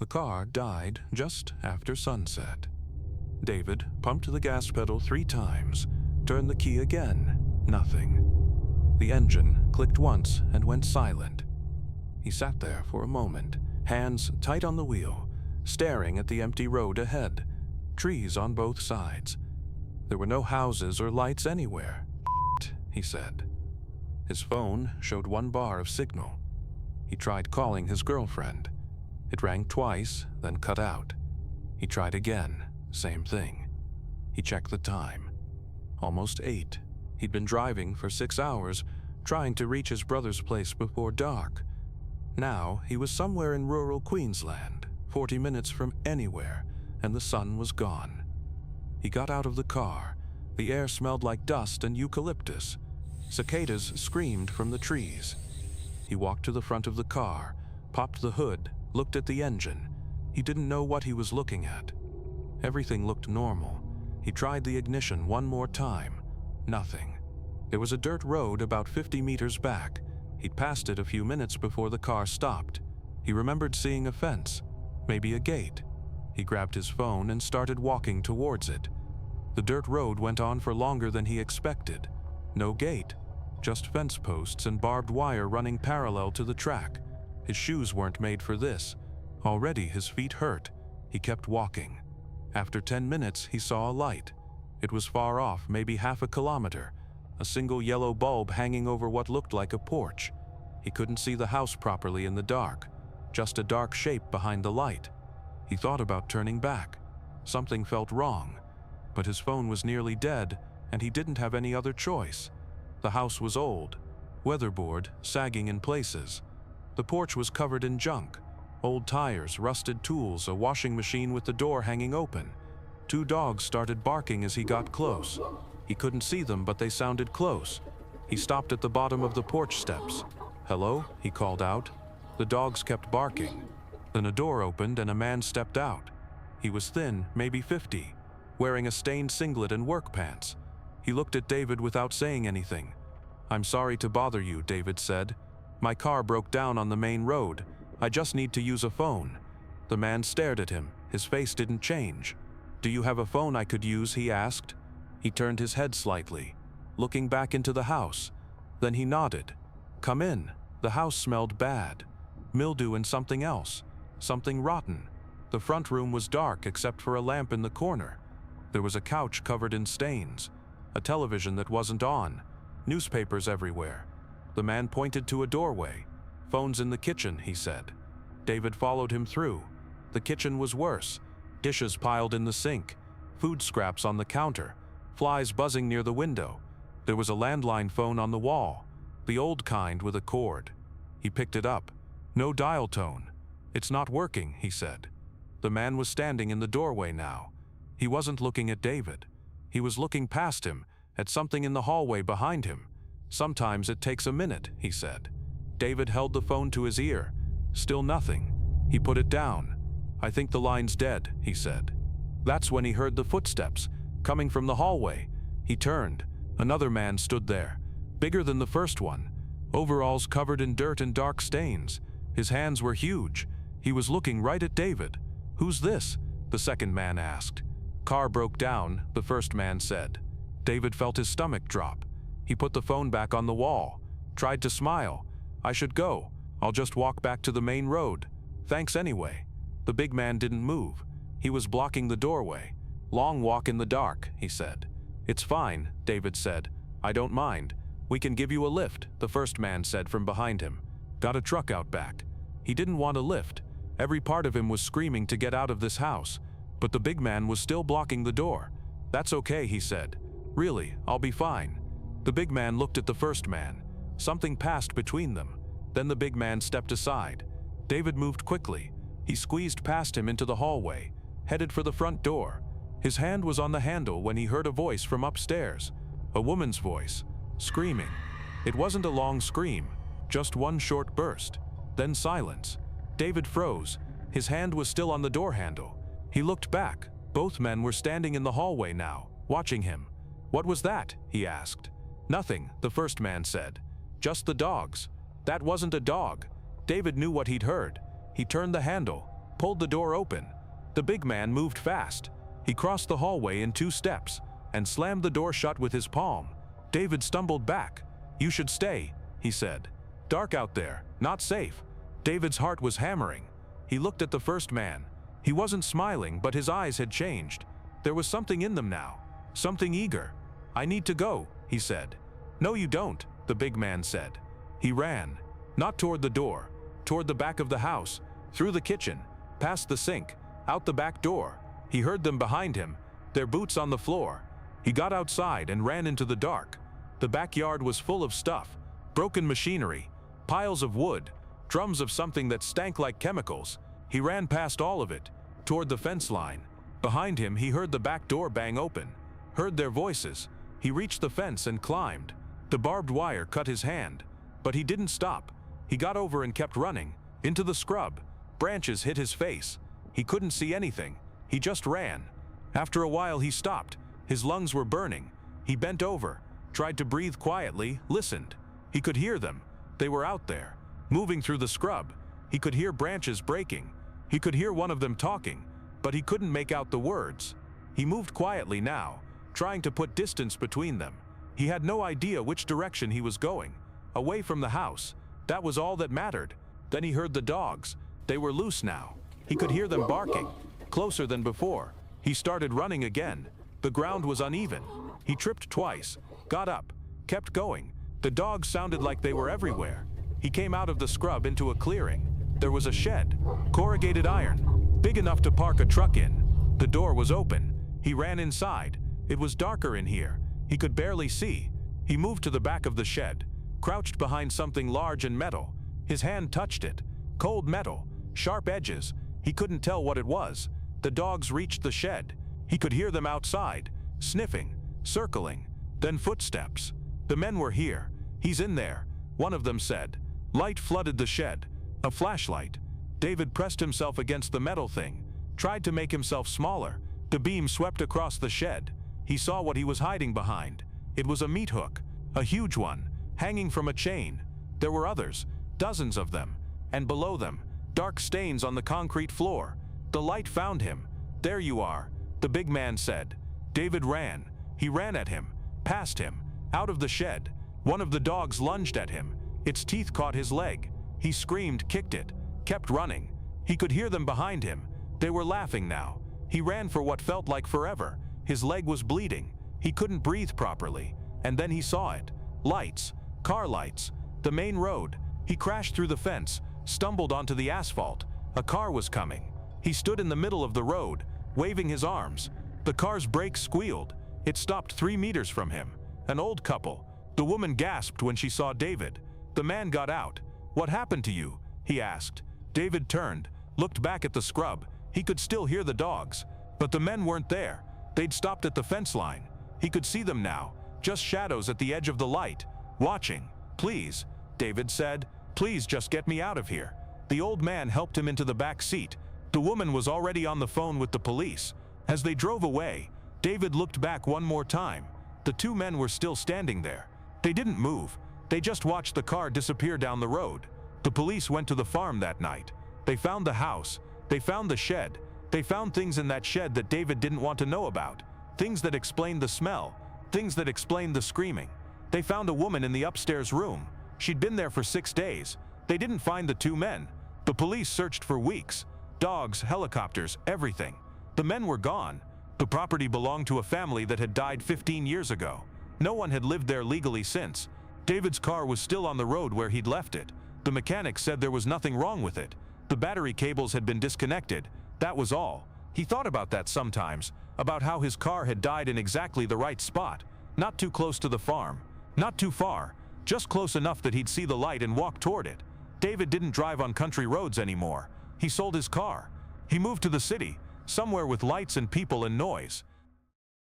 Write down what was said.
The car died just after sunset. David pumped the gas pedal 3 times, turned the key again. Nothing. The engine clicked once and went silent. He sat there for a moment, hands tight on the wheel, staring at the empty road ahead, trees on both sides. There were no houses or lights anywhere. He said. His phone showed 1 bar of signal. He tried calling his girlfriend. It rang twice, then cut out. He tried again, same thing. He checked the time. Almost 8. He'd been driving for 6 hours, trying to reach his brother's place before dark. Now he was somewhere in rural Queensland, 40 minutes from anywhere, and the sun was gone. He got out of the car. The air smelled like dust and eucalyptus. Cicadas screamed from the trees. He walked to the front of the car, popped the hood, looked at the engine. He didn't know what he was looking at. Everything looked normal. He tried the ignition 1 more time. Nothing. There was a dirt road about 50 meters back. He'd passed it a few minutes before the car stopped. He remembered seeing a fence, maybe a gate. He grabbed his phone and started walking towards it. The dirt road went on for longer than he expected. No gate, just fence posts and barbed wire running parallel to the track. His shoes weren't made for this. Already his feet hurt. He kept walking. After 10 minutes, he saw a light. It was far off, maybe half a kilometer. A single yellow bulb hanging over what looked like a porch. He couldn't see the house properly in the dark. Just a dark shape behind the light. He thought about turning back. Something felt wrong. But his phone was nearly dead, and he didn't have any other choice. The house was old, weatherboard, sagging in places. The porch was covered in junk. Old tires, rusted tools, a washing machine with the door hanging open. 2 dogs started barking as he got close. He couldn't see them, but they sounded close. He stopped at the bottom of the porch steps. "Hello?" he called out. The dogs kept barking. Then a door opened and a man stepped out. He was thin, maybe 50, wearing a stained singlet and work pants. He looked at David without saying anything. "I'm sorry to bother you," David said. "My car broke down on the main road. I just need to use a phone." The man stared at him. His face didn't change. "Do you have a phone I could use?" he asked. He turned his head slightly, looking back into the house. Then he nodded. "Come in." The house smelled bad. Mildew and something else. Something rotten. The front room was dark except for a lamp in the corner. There was a couch covered in stains. A television that wasn't on. Newspapers everywhere. The man pointed to a doorway. "Phone's in the kitchen," he said. David followed him through. The kitchen was worse. Dishes piled in the sink. Food scraps on the counter. Flies buzzing near the window. There was a landline phone on the wall. The old kind with a cord. He picked it up. No dial tone. "It's not working," he said. The man was standing in the doorway now. He wasn't looking at David. He was looking past him, at something in the hallway behind him. "Sometimes it takes a minute," he said. David held the phone to his ear. Still nothing. He put it down. "I think the line's dead," he said. That's when he heard the footsteps, coming from the hallway. He turned. Another man stood there, bigger than the first one. Overalls covered in dirt and dark stains. His hands were huge. He was looking right at David. "Who's this?" the second man asked. "Car broke down," the first man said. David felt his stomach drop. He put the phone back on the wall, tried to smile. "I should go. I'll just walk back to the main road. Thanks anyway." The big man didn't move. He was blocking the doorway. "Long walk in the dark," he said. "It's fine," David said. "I don't mind. We can give you a lift," the first man said from behind him. "Got a truck out back." He didn't want a lift. Every part of him was screaming to get out of this house. But the big man was still blocking the door. "That's okay," he said. "Really, I'll be fine." The big man looked at the first man. Something passed between them. Then the big man stepped aside. David moved quickly. He squeezed past him into the hallway, headed for the front door. His hand was on the handle when he heard a voice from upstairs. A woman's voice, screaming. It wasn't a long scream, just one short burst. Then silence. David froze. His hand was still on the door handle. He looked back. Both men were standing in the hallway now, watching him. "What was that?" he asked. "Nothing," the first man said. "Just the dogs." That wasn't a dog. David knew what he'd heard. He turned the handle. pulled the door open. The big man moved fast. He crossed the hallway in 2 steps and slammed the door shut with his palm. David stumbled back. "You should stay," he said. "Dark out there, not safe." David's heart was hammering. He looked at the first man. He wasn't smiling, but his eyes had changed. There was something in them now, something eager. "I need to go," he said. "No, you don't," the big man said. He ran, not toward the door, toward the back of the house, through the kitchen, past the sink, out the back door. He heard them behind him, their boots on the floor. He got outside and ran into the dark. The backyard was full of stuff, broken machinery, piles of wood, drums of something that stank like chemicals. He ran past all of it, toward the fence line. Behind him, he heard the back door bang open, heard their voices. He reached the fence and climbed. The barbed wire cut his hand, but he didn't stop. He got over and kept running, into the scrub. Branches hit his face. He couldn't see anything. He just ran. After a while, he stopped. His lungs were burning. He bent over, tried to breathe quietly, listened. He could hear them. They were out there, moving through the scrub. He could hear branches breaking. He could hear one of them talking, but he couldn't make out the words. He moved quietly now, trying to put distance between them. He had no idea which direction he was going. Away from the house. That was all that mattered. Then he heard the dogs. They were loose now. He could hear them barking, closer than before. He started running again. The ground was uneven. He tripped twice, got up, kept going. The dogs sounded like they were everywhere. He came out of the scrub into a clearing. There was a shed, corrugated iron, big enough to park a truck in. The door was open. He ran inside. It was darker in here. He could barely see. He moved to the back of the shed, crouched behind something large and metal. His hand touched it. Cold metal, sharp edges. He couldn't tell what it was. The dogs reached the shed. He could hear them outside, sniffing, circling. Then footsteps. The men were here. "He's in there," one of them said. Light flooded the shed. A flashlight. David pressed himself against the metal thing, tried to make himself smaller. The beam swept across the shed. He saw what he was hiding behind. It was a meat hook, a huge one, hanging from a chain. There were others, dozens of them, and below them, dark stains on the concrete floor. The light found him. "There you are," the big man said. David ran. He ran at him, past him, out of the shed. One of the dogs lunged at him. Its teeth caught his leg. He screamed, kicked it, kept running. He could hear them behind him. They were laughing now. He ran for what felt like forever. His leg was bleeding. He couldn't breathe properly. And then he saw it. Lights, car lights, the main road. He crashed through the fence, stumbled onto the asphalt. A car was coming. He stood in the middle of the road, waving his arms. The car's brakes squealed. It stopped 3 meters from him. An old couple. The woman gasped when she saw David. The man got out. "What happened to you?" he asked. David turned, looked back at the scrub. He could still hear the dogs, but the men weren't there. They'd stopped at the fence line. He could see them now, just shadows at the edge of the light, watching. "Please," David said. "Please just get me out of here." The old man helped him into the back seat. The woman was already on the phone with the police. As they drove away, David looked back one more time. The 2 men were still standing there. They didn't move. They just watched the car disappear down the road. The police went to the farm that night. They found the house. They found the shed. They found things in that shed that David didn't want to know about. Things that explained the smell. Things that explained the screaming. They found a woman in the upstairs room. She'd been there for 6 days. They didn't find the 2 men. The police searched for weeks. Dogs, helicopters, everything. The men were gone. The property belonged to a family that had died 15 years ago. No one had lived there legally since. David's car was still on the road where he'd left it. The mechanic said there was nothing wrong with it. The battery cables had been disconnected. That was all. He thought about that sometimes, about how his car had died in exactly the right spot. Not too close to the farm. Not too far. Just close enough that he'd see the light and walk toward it. David didn't drive on country roads anymore. He sold his car. He moved to the city, somewhere with lights and people and noise.